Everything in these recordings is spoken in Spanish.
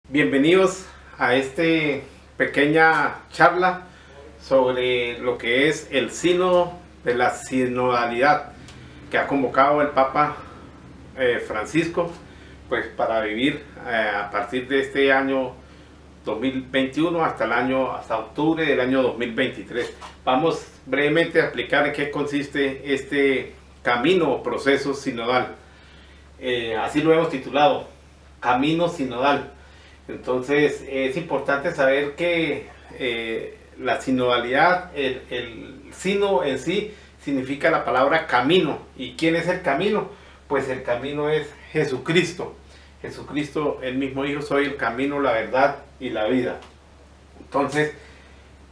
Bienvenidos a esta pequeña charla sobre lo que es el sínodo de la sinodalidad que ha convocado el Papa Francisco, pues para vivir a partir de este año 2021 hasta octubre del año 2023. Vamos brevemente a explicar en qué consiste este camino o proceso sinodal. Así lo hemos titulado, Camino Sinodal. Entonces es importante saber que la sinodalidad, el sino en sí significa la palabra camino. ¿Y quién es el camino? Pues el camino es Jesucristo. Jesucristo, él mismo dijo: soy el camino, la verdad y la vida. Entonces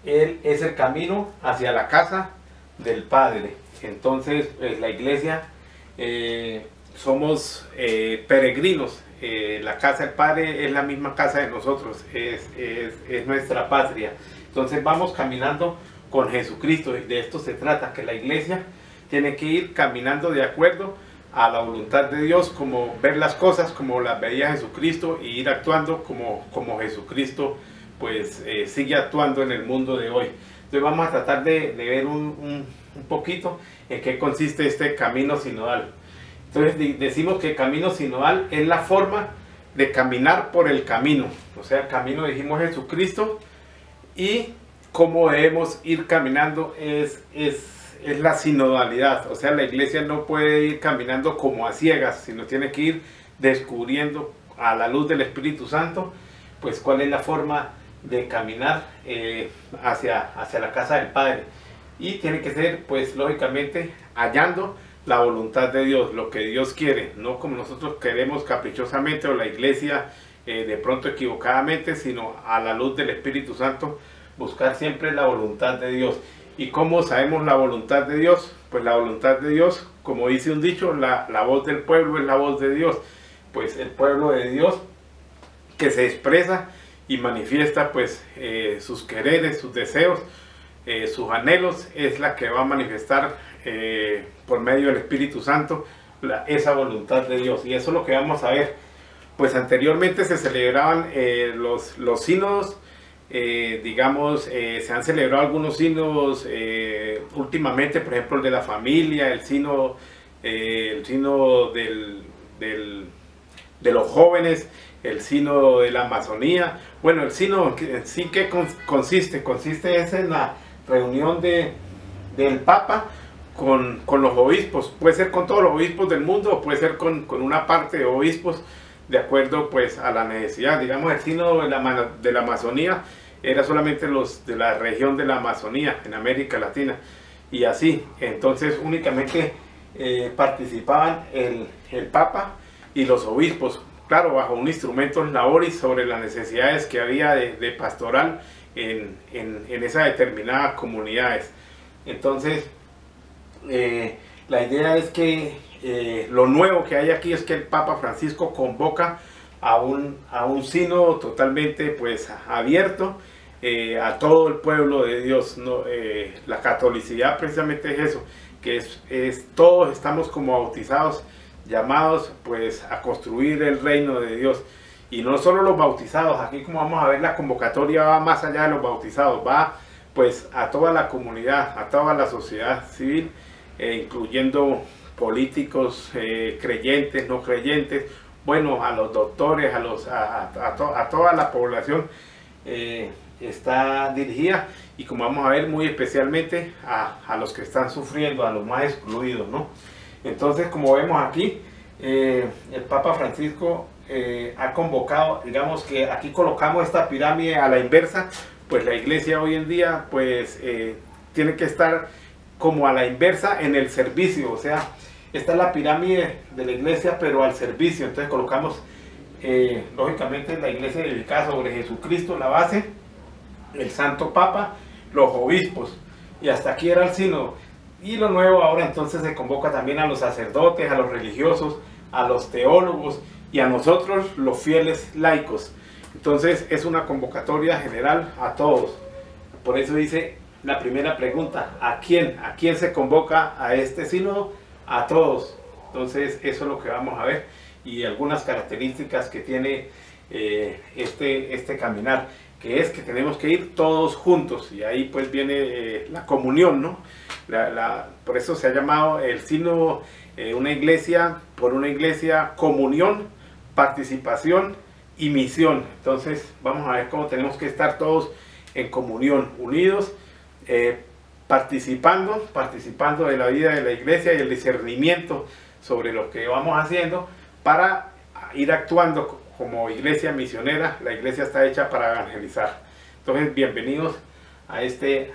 él es el camino hacia la casa del Padre. Entonces la iglesia somos peregrinos. La casa del Padre es la misma casa de nosotros, es nuestra patria. Entonces vamos caminando con Jesucristo, y de esto se trata, que la iglesia tiene que ir caminando de acuerdo a la voluntad de Dios, como ver las cosas como las veía Jesucristo, y ir actuando como Jesucristo pues sigue actuando en el mundo de hoy. Entonces vamos a tratar de ver un poquito en qué consiste este camino sinodal. Entonces decimos que el camino sinodal es la forma de caminar por el camino. O sea, el camino, dijimos, Jesucristo, y cómo debemos ir caminando es la sinodalidad. O sea, la iglesia no puede ir caminando como a ciegas, sino tiene que ir descubriendo a la luz del Espíritu Santo, pues cuál es la forma de caminar hacia la casa del Padre. Y tiene que ser, pues lógicamente, hallando la voluntad de Dios, lo que Dios quiere, no como nosotros queremos caprichosamente, o la iglesia de pronto equivocadamente, sino a la luz del Espíritu Santo, buscar siempre la voluntad de Dios. ¿Y cómo sabemos la voluntad de Dios? Pues la voluntad de Dios, como dice un dicho, la voz del pueblo es la voz de Dios. Pues el pueblo de Dios que se expresa y manifiesta pues sus quereres, sus deseos, sus anhelos, es la que va a manifestar por medio del Espíritu Santo esa voluntad de Dios. Y eso es lo que vamos a ver. Pues anteriormente se celebraban los sínodos, digamos, se han celebrado algunos sínodos últimamente, por ejemplo el de la familia, el sínodo de los jóvenes, el sínodo de la Amazonía. Bueno, el sínodo en sí, ¿qué consiste? Consiste en la reunión del Papa con los obispos. Puede ser con todos los obispos del mundo, o puede ser con una parte de obispos, de acuerdo pues a la necesidad. Digamos, el sínodo de la Amazonía era solamente los de la región de la Amazonía en América Latina, y así. Entonces únicamente participaban el Papa y los obispos, claro, bajo un instrumento laboris sobre las necesidades que había de pastoral en esas determinadas comunidades. Entonces la idea es que lo nuevo que hay aquí es que el Papa Francisco convoca a un sínodo totalmente pues abierto a todo el pueblo de Dios, ¿no? La catolicidad precisamente es eso, que todos estamos como bautizados, llamados pues a construir el reino de Dios. Y no solo los bautizados, aquí como vamos a ver, la convocatoria va más allá de los bautizados, va pues a toda la comunidad, a toda la sociedad civil, incluyendo políticos, creyentes, no creyentes, bueno, a los doctores, a toda la población está dirigida, y como vamos a ver, muy especialmente a los que están sufriendo, a los más excluidos, ¿no? Entonces, como vemos aquí, el Papa Francisco ha convocado, digamos que aquí colocamos esta pirámide a la inversa. Pues la iglesia hoy en día pues tiene que estar como a la inversa en el servicio. O sea, esta es la pirámide de la iglesia, pero al servicio. Entonces colocamos lógicamente la iglesia dedicada sobre Jesucristo, la base, el Santo Papa, los obispos, y hasta aquí era el sínodo. Y lo nuevo ahora entonces se convoca también a los sacerdotes, a los religiosos, a los teólogos y a nosotros los fieles laicos. Entonces es una convocatoria general a todos. Por eso dice la primera pregunta: ¿a quién? ¿A quién se convoca a este sínodo? A todos. Entonces eso es lo que vamos a ver, y algunas características que tiene este caminar, que es que tenemos que ir todos juntos, y ahí pues viene la comunión, ¿no? Por eso se ha llamado el signo una iglesia, comunión, participación y misión. Entonces vamos a ver cómo tenemos que estar todos en comunión, unidos, participando de la vida de la iglesia y el discernimiento sobre lo que vamos haciendo para ir actuando como iglesia misionera. La iglesia está hecha para evangelizar. Entonces, bienvenidos a este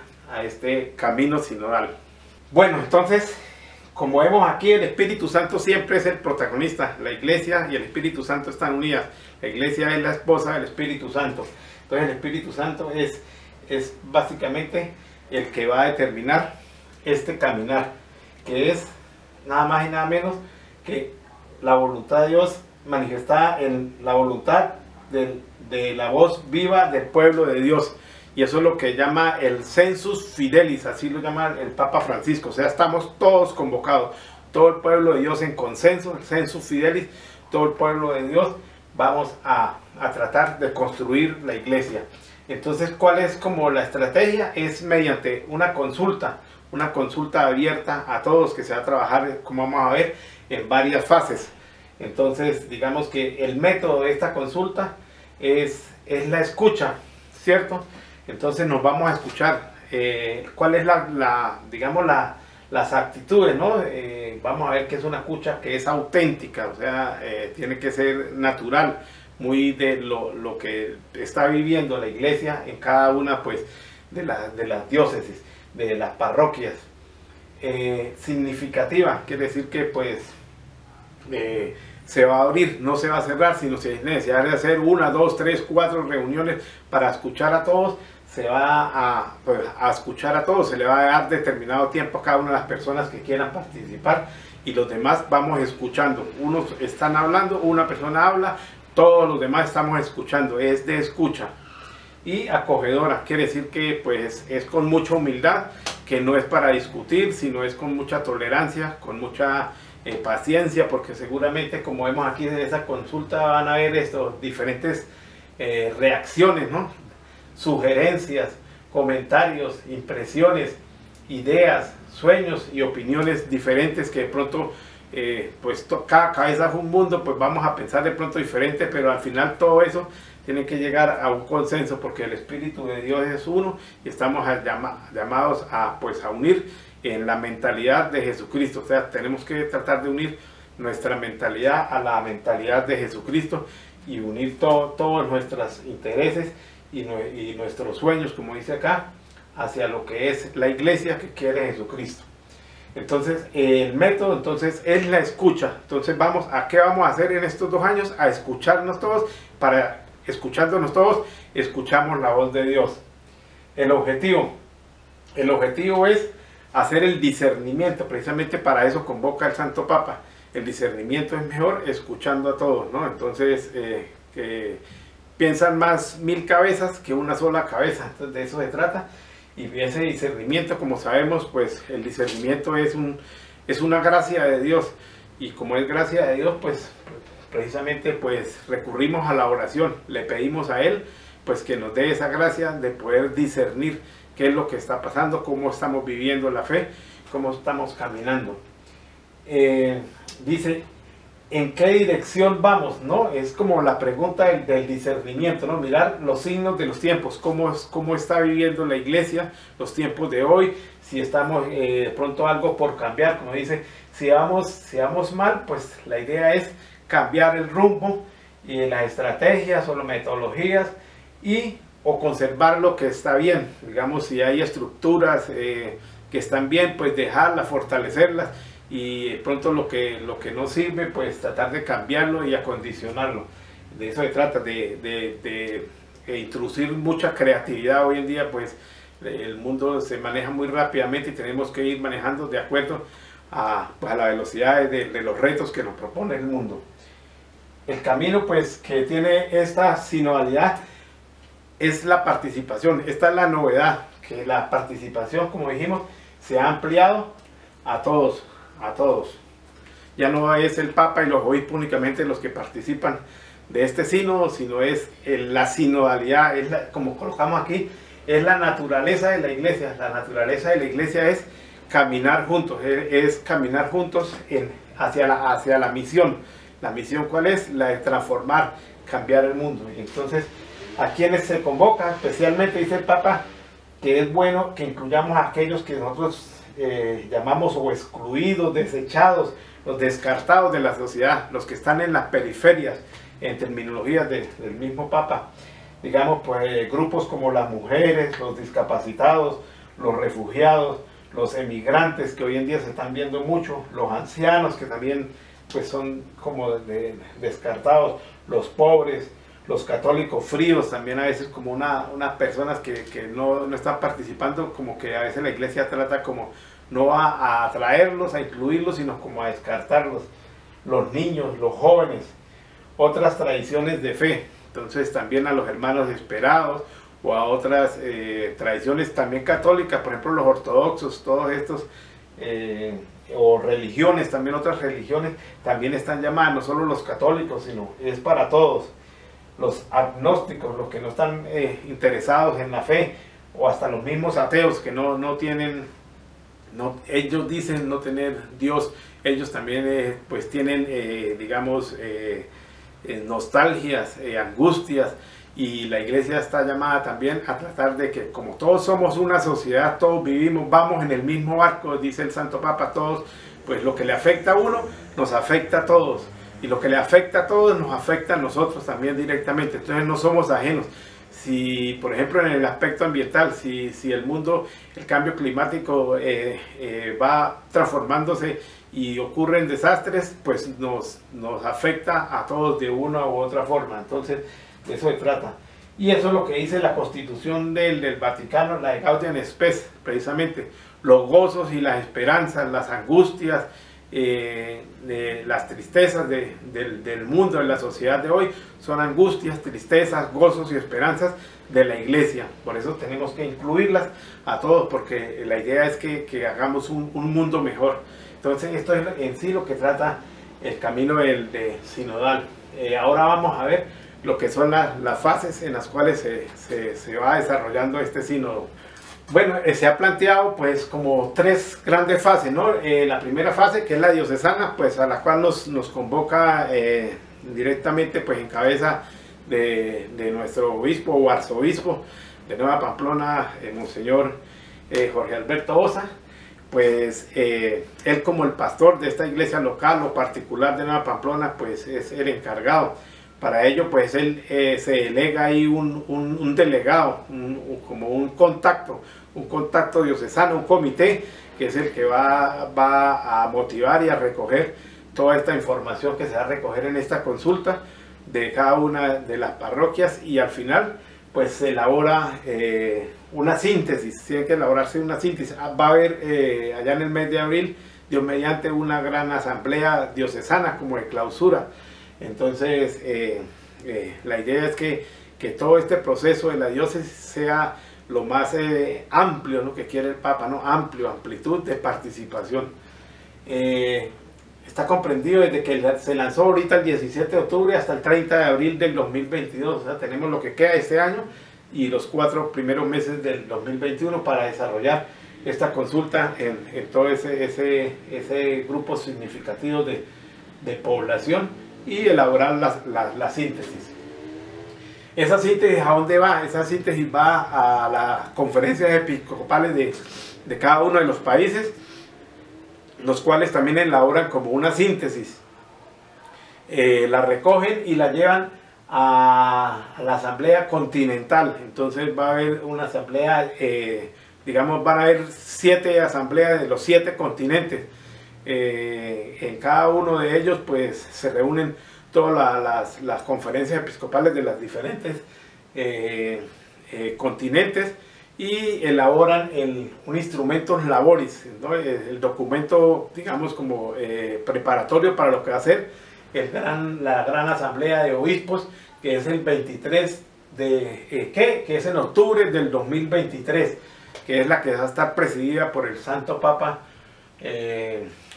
camino sinodal. Bueno, entonces, como vemos aquí, el Espíritu Santo siempre es el protagonista. La iglesia y el Espíritu Santo están unidas. La iglesia es la esposa del Espíritu Santo. Entonces, el Espíritu Santo es básicamente el que va a determinar este caminar, que es nada más y nada menos que la voluntad de Dios manifestada en la voluntad de la voz viva del pueblo de Dios. Y eso es lo que llama el sensus fidelis, así lo llama el Papa Francisco. O sea, estamos todos convocados, todo el pueblo de Dios en consenso, el sensus fidelis, todo el pueblo de Dios. Vamos a tratar de construir la iglesia. Entonces, ¿cuál es como la estrategia? Es mediante una consulta abierta a todos, que se va a trabajar, como vamos a ver, en varias fases. Entonces, digamos que el método de esta consulta es la escucha, ¿cierto? Entonces nos vamos a escuchar cuál es digamos las actitudes, ¿no? Vamos a ver que es una escucha que es auténtica, o sea, tiene que ser natural, muy de lo que está viviendo la iglesia en cada una pues de las diócesis, de las parroquias. Significativa, quiere decir que pues se va a abrir, no se va a cerrar, sino si es necesario hacer 1, 2, 3, 4 reuniones para escuchar a todos. Se va a escuchar a todos, se le va a dar determinado tiempo a cada una de las personas que quieran participar, y los demás vamos escuchando. Unos están hablando, una persona habla, todos los demás estamos escuchando. Es de escucha. Y acogedora, quiere decir que pues es con mucha humildad, que no es para discutir, sino es con mucha tolerancia, con mucha paciencia, porque seguramente, como vemos aquí en esa consulta, van a haber estos diferentes reacciones, ¿no? Sugerencias, comentarios, impresiones, ideas, sueños y opiniones diferentes, que de pronto pues cada cabeza es un mundo, pues vamos a pensar de pronto diferente, pero al final todo eso tiene que llegar a un consenso, porque el Espíritu de Dios es uno y estamos llamados a unir en la mentalidad de Jesucristo. O sea, tenemos que tratar de unir nuestra mentalidad a la mentalidad de Jesucristo y unir todos nuestros intereses y nuestros sueños, como dice acá, hacia lo que es la iglesia que quiere Jesucristo. Entonces, el método entonces es la escucha. Entonces, ¿qué vamos a hacer en estos 2 años? A escucharnos todos. Para escuchándonos todos, escuchamos la voz de Dios. El objetivo es hacer el discernimiento. Precisamente para eso convoca el Santo Papa. El discernimiento es mejor escuchando a todos, ¿no? Entonces, piensan más 1000 cabezas que una sola cabeza. Entonces, de eso se trata. Y ese discernimiento, como sabemos, pues el discernimiento es una gracia de Dios. Y como es gracia de Dios, pues precisamente pues recurrimos a la oración. Le pedimos a Él pues que nos dé esa gracia de poder discernir qué es lo que está pasando, cómo estamos viviendo la fe, cómo estamos caminando. Dice, ¿en qué dirección vamos? ¿No? Es como la pregunta del discernimiento, ¿no? Mirar los signos de los tiempos, cómo está viviendo la iglesia, los tiempos de hoy, si estamos de pronto algo por cambiar, como dice, si vamos mal, pues la idea es cambiar el rumbo y las estrategias o las metodologías o conservar lo que está bien. Digamos, si hay estructuras que están bien, pues dejarlas, fortalecerlas, y de pronto lo que no sirve, pues tratar de cambiarlo y acondicionarlo. De eso se trata, de introducir mucha creatividad. Hoy en día pues el mundo se maneja muy rápidamente y tenemos que ir manejando de acuerdo a la velocidad de los retos que nos propone el mundo. El camino pues que tiene esta sinodalidad es la participación. Esta es la novedad, que la participación, como dijimos, se ha ampliado a todos. Ya no es el Papa y los obispos únicamente los que participan de este sínodo, sino es la sinodalidad, como colocamos aquí, es la naturaleza de la iglesia. La naturaleza de la iglesia es caminar juntos, es caminar juntos hacia la misión. ¿La misión cuál es? La de transformar, cambiar el mundo. Entonces, a quienes se convoca, especialmente dice el Papa, que es bueno que incluyamos a aquellos que nosotros llamamos o excluidos, desechados, los descartados de la sociedad, los que están en las periferias, en terminologías del mismo Papa. Digamos, pues grupos como las mujeres, los discapacitados, los refugiados, los emigrantes, que hoy en día se están viendo mucho, los ancianos, que también pues son como descartados, los pobres, los católicos fríos, también a veces como unas personas que no están participando, como que a veces la iglesia trata como no a atraerlos, a incluirlos, sino como a descartarlos, los niños, los jóvenes, otras tradiciones de fe. Entonces también a los hermanos esperados o a otras tradiciones también católicas, por ejemplo los ortodoxos, todos estos, o religiones, también otras religiones, también están llamadas, no solo los católicos, sino es para todos. Los agnósticos, los que no están interesados en la fe, o hasta los mismos ateos que no tienen, ellos dicen no tener Dios, ellos también pues tienen, digamos, nostalgias, angustias, y la iglesia está llamada también a tratar de que, como todos somos una sociedad, todos vivimos, vamos en el mismo barco, dice el Santo Papa, todos, pues lo que le afecta a uno, nos afecta a todos, y lo que le afecta a todos, nos afecta a nosotros también directamente. Entonces no somos ajenos. Si, por ejemplo, en el aspecto ambiental, si el mundo, el cambio climático va transformándose y ocurren desastres, pues nos afecta a todos de una u otra forma. Entonces, de eso se trata. Y eso es lo que dice la Constitución del Vaticano, la de Gaudium et Spes, precisamente. Los gozos y las esperanzas, las angustias, las tristezas del mundo, de la sociedad de hoy, son angustias, tristezas, gozos y esperanzas de la iglesia. Por eso tenemos que incluirlas a todos, porque la idea es que hagamos un mundo mejor. Entonces esto es en sí lo que trata el camino de sinodal. Ahora vamos a ver lo que son las fases en las cuales se va desarrollando este sínodo. Bueno, se ha planteado pues como tres grandes fases, ¿no? La primera fase, que es la diocesana, pues a la cual nos convoca directamente pues en cabeza de nuestro obispo o arzobispo de Nueva Pamplona, Monseñor Jorge Alberto Osa. Pues él, como el pastor de esta iglesia local o particular de Nueva Pamplona, pues es el encargado. Para ello pues él se delega ahí un delegado, como un contacto diocesano, un comité, que es el que va a motivar y a recoger toda esta información que se va a recoger en esta consulta de cada una de las parroquias, y al final pues se elabora una síntesis. Tiene que elaborarse una síntesis. Va a haber allá en el mes de abril, Dios mediante, una gran asamblea diocesana como de clausura. Entonces la idea es que todo este proceso de la diócesis sea lo más amplio, ¿no?, que quiere el Papa, ¿no? Amplitud de participación. Está comprendido desde que se lanzó ahorita el 17 de octubre hasta el 30 de abril del 2022. O sea, tenemos lo que queda este año y los 4 primeros meses del 2021 para desarrollar esta consulta en todo ese grupo significativo de población y elaborar la síntesis. Esa síntesis, ¿a dónde va? Esa síntesis va a las conferencias episcopales de cada uno de los países, los cuales también elaboran como una síntesis. La recogen y la llevan a la asamblea continental. Entonces va a haber una asamblea, digamos, van a haber 7 asambleas de los 7 continentes. En cada uno de ellos pues se reúnen todas las conferencias episcopales de los diferentes continentes y elaboran un instrumento laboris, ¿no? El documento, digamos, como preparatorio para lo que va a ser la gran asamblea de obispos, que es el 23 que es en octubre del 2023, que es la que va a estar presidida por el Santo Papa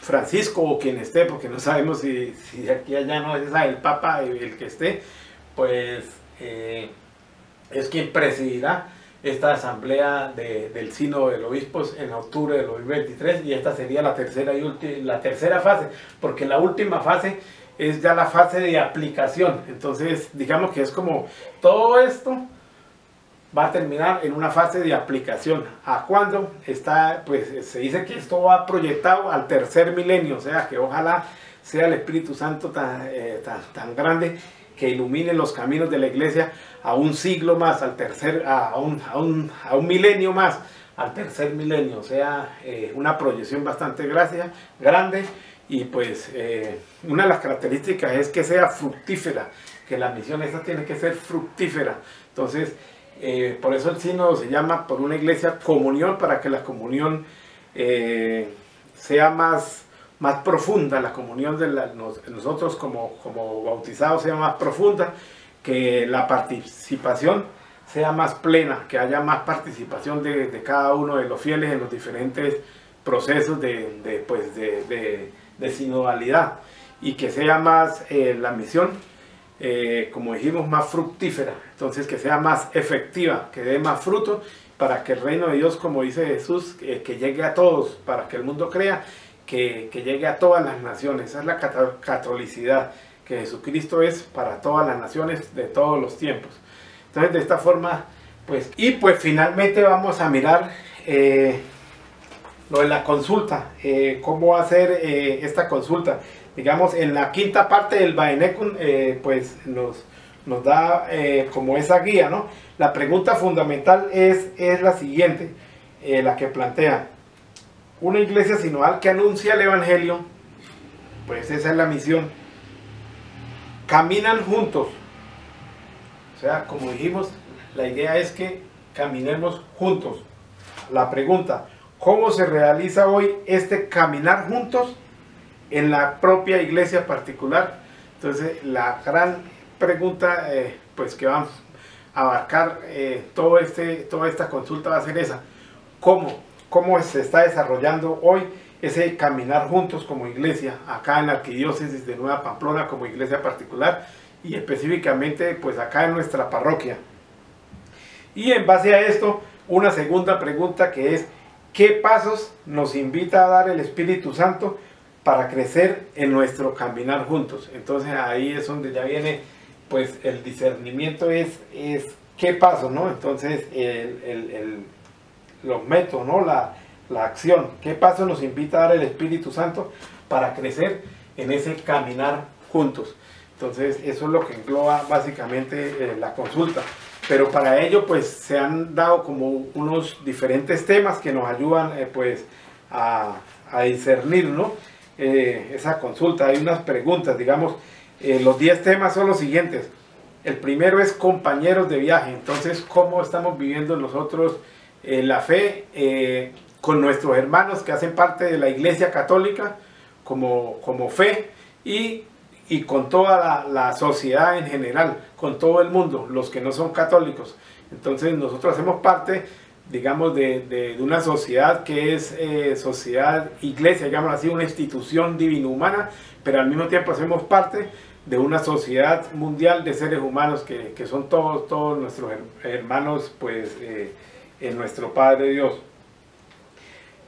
Francisco o quien esté, porque no sabemos si de aquí a allá no es el Papa el que esté, pues es quien presidirá esta asamblea del Sínodo de los Obispos en octubre del 2023, y esta sería la tercera fase, porque la última fase es ya la fase de aplicación. Entonces digamos que es como todo esto va a terminar en una fase de aplicación. ¿A cuándo? Pues se dice que esto va proyectado al tercer milenio, o sea que ojalá sea el Espíritu Santo tan grande que ilumine los caminos de la iglesia a un siglo más, a un milenio más, al tercer milenio, o sea, una proyección bastante grande. Y pues una de las características es que sea fructífera, que la misión esta tiene que ser fructífera. Entonces, por eso el sínodo se llama por una iglesia comunión, para que la comunión sea más profunda, la comunión de nosotros como bautizados sea más profunda, que la participación sea más plena, que haya más participación de cada uno de los fieles en los diferentes procesos de sinodalidad, y que sea más la misión, como dijimos, más fructífera. Entonces que sea más efectiva, que dé más fruto, para que el reino de Dios, como dice Jesús, que llegue a todos, para que el mundo crea, que llegue a todas las naciones. Esa es la catolicidad, que Jesucristo es para todas las naciones de todos los tiempos. Entonces de esta forma, pues finalmente vamos a mirar lo de la consulta, cómo hacer esta consulta. Digamos, en la quinta parte del Vadenecum, pues nos da como esa guía, ¿no? La pregunta fundamental es la siguiente, la que plantea: una iglesia sinodal que anuncia el evangelio, pues esa es la misión. Caminan juntos, o sea, como dijimos, la idea es que caminemos juntos. La pregunta: ¿cómo se realiza hoy este caminar juntos en la propia iglesia particular? Entonces la gran pregunta pues que vamos a abarcar toda esta consulta va a ser esa: ¿cómo se está desarrollando hoy ese caminar juntos como iglesia acá en la Arquidiócesis de Nueva Pamplona, como iglesia particular, y específicamente pues acá en nuestra parroquia? Y en base a esto, una segunda pregunta, que es: ¿qué pasos nos invita a dar el Espíritu Santo para crecer en nuestro caminar juntos? Entonces ahí es donde ya viene pues el discernimiento, es qué pasos, ¿no? Entonces los métodos, ¿no? La acción, qué pasos nos invita a dar el Espíritu Santo para crecer en ese caminar juntos. Entonces eso es lo que engloba básicamente la consulta. Pero para ello pues se han dado como unos diferentes temas que nos ayudan pues a discernir, ¿no? Esa consulta. Hay unas preguntas, digamos, los 10 temas son los siguientes. El primero es compañeros de viaje. Entonces, ¿cómo estamos viviendo nosotros la fe con nuestros hermanos que hacen parte de la Iglesia Católica como fe, y con toda la sociedad en general, con todo el mundo, los que no son católicos? Entonces nosotros hacemos parte, digamos, de una sociedad que es sociedad iglesia, digamos así, una institución divino-humana, pero al mismo tiempo hacemos parte de una sociedad mundial de seres humanos que son todos nuestros hermanos, pues en nuestro Padre Dios.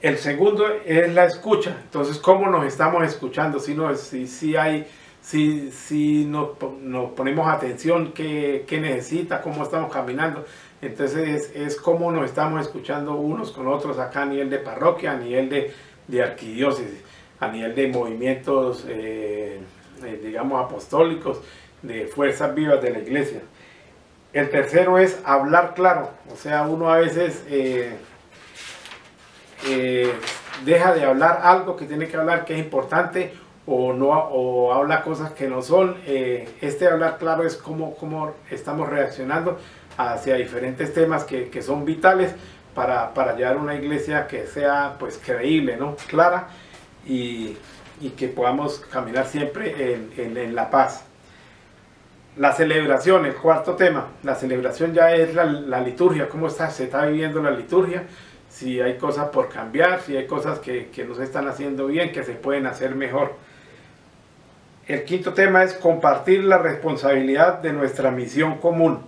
El segundo es la escucha. Entonces, ¿cómo nos estamos escuchando? Si nos ponemos atención, qué necesita, cómo estamos caminando. Entonces es cómo nos estamos escuchando unos con otros acá a nivel de parroquia, a nivel de arquidiócesis, a nivel de movimientos digamos apostólicos, de fuerzas vivas de la iglesia. El tercero es hablar claro. O sea, uno a veces deja de hablar algo que tiene que hablar, que es importante, o habla cosas que no son. Este hablar claro es cómo estamos reaccionando hacia diferentes temas que son vitales para llevar una iglesia que sea pues creíble, ¿no? Clara, y que podamos caminar siempre en la paz. La celebración, el cuarto tema. La celebración ya es la liturgia, cómo se está viviendo la liturgia, si hay cosas por cambiar, si hay cosas que no se están haciendo bien, que se pueden hacer mejor. El quinto tema es compartir la responsabilidad de nuestra misión común.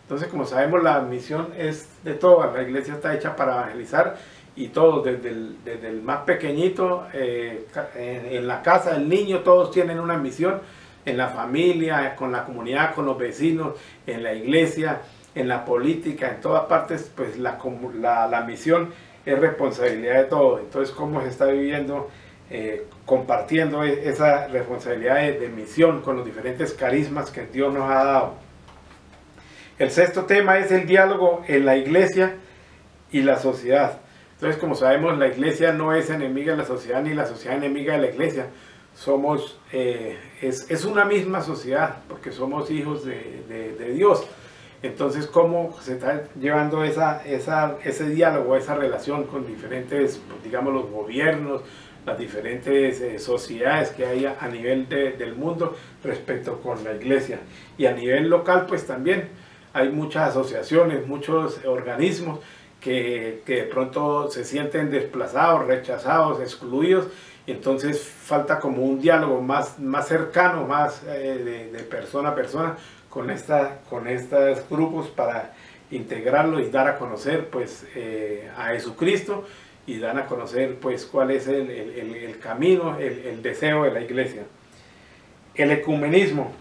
Entonces, como sabemos, la misión es de todas. La iglesia está hecha para evangelizar y todos, desde el más pequeñito, en la casa del niño, todos tienen una misión. En la familia, con la comunidad, con los vecinos, en la iglesia, en la política, en todas partes, pues la misión es responsabilidad de todos. Entonces, ¿cómo se está viviendo? Compartiendo esa responsabilidad de misión con los diferentes carismas que Dios nos ha dado. El sexto tema es el diálogo en la iglesia y la sociedad. Entonces, como sabemos, la iglesia no es enemiga de la sociedad ni la sociedad enemiga de la iglesia. Somos, es una misma sociedad porque somos hijos de Dios. Entonces, ¿cómo se está llevando ese diálogo, esa relación con diferentes, digamos, los gobiernos, las diferentes sociedades que hay a nivel del mundo respecto con la iglesia? Y a nivel local, pues también hay muchas asociaciones, muchos organismos que de pronto se sienten desplazados, rechazados, excluidos, y entonces falta como un diálogo más cercano, más de persona a persona con estos grupos para integrarlo y dar a conocer pues a Jesucristo y dar a conocer pues cuál es el camino, el deseo de la iglesia. El ecumenismo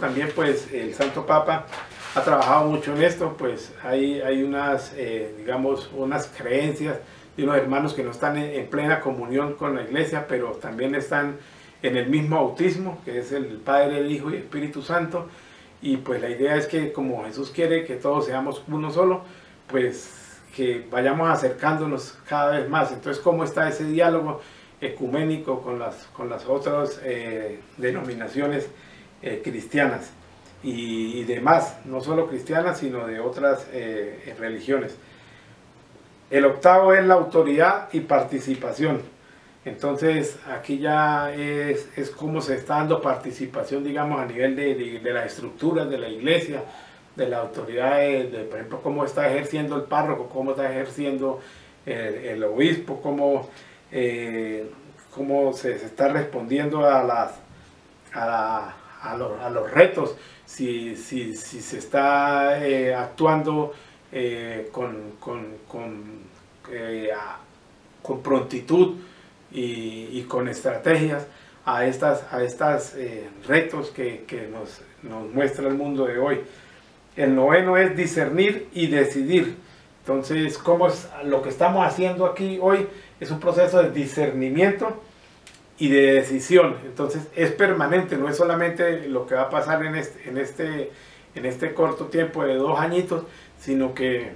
también, pues el Santo Papa ha trabajado mucho en esto. Pues hay unas, digamos, unas creencias de unos hermanos que no están en plena comunión con la iglesia, pero también están en el mismo bautismo, que es el Padre, el Hijo y el Espíritu Santo. Y pues la idea es que, como Jesús quiere que todos seamos uno solo, pues que vayamos acercándonos cada vez más. Entonces, ¿cómo está ese diálogo ecuménico con las otras denominaciones cristianas y demás, no solo cristianas, sino de otras religiones? El octavo es la autoridad y participación. Entonces, aquí ya es cómo se está dando participación, digamos, a nivel de las estructuras de la iglesia, de la autoridad, por ejemplo, cómo está ejerciendo el párroco, cómo está ejerciendo el obispo, cómo se está respondiendo a los retos, si se está actuando con prontitud y con estrategias a estas retos que nos muestra el mundo de hoy. El noveno es discernir y decidir. Entonces, ¿cómo es lo que estamos haciendo aquí hoy? Es un proceso de discernimiento y de decisión. Entonces, es permanente, no es solamente lo que va a pasar en este corto tiempo de 2 añitos, sino que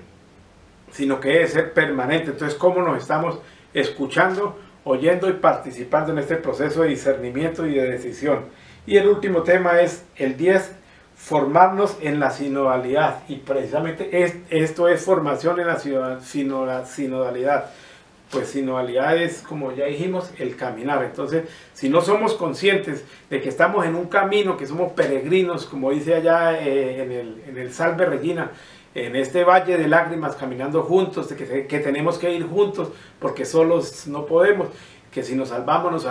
debe ser permanente. Entonces, ¿cómo nos estamos escuchando, oyendo y participando en este proceso de discernimiento y de decisión? Y el último tema es el 10, formarnos en la sinodalidad. Y precisamente esto es formación en la sinodalidad. Pues sinodalidad es, como ya dijimos, el caminar. Entonces, si no somos conscientes de que estamos en un camino, que somos peregrinos, como dice allá en el Salve Regina, en este valle de lágrimas, caminando juntos, que tenemos que ir juntos, porque solos no podemos, que si nos salvamos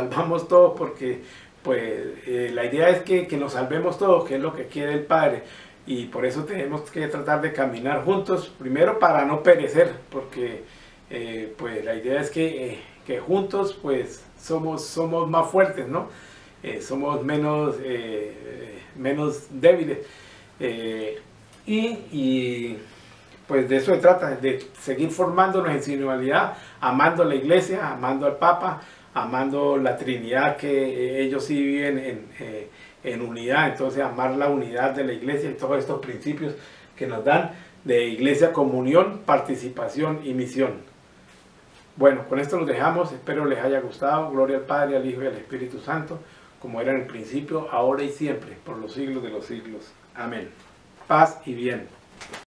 todos, porque pues la idea es que nos salvemos todos, que es lo que quiere el Padre, y por eso tenemos que tratar de caminar juntos, primero para no perecer, porque pues la idea es que juntos pues somos más fuertes, ¿no? Somos menos débiles. Y pues de eso se trata, de seguir formándonos en sinodalidad, amando la iglesia, amando al Papa, amando la Trinidad, que ellos sí viven en unidad. Entonces, amar la unidad de la iglesia y todos estos principios que nos dan de iglesia, comunión, participación y misión. Bueno, con esto los dejamos, espero les haya gustado. Gloria al Padre, al Hijo y al Espíritu Santo, como era en el principio, ahora y siempre, por los siglos de los siglos. Amén. Paz y bien.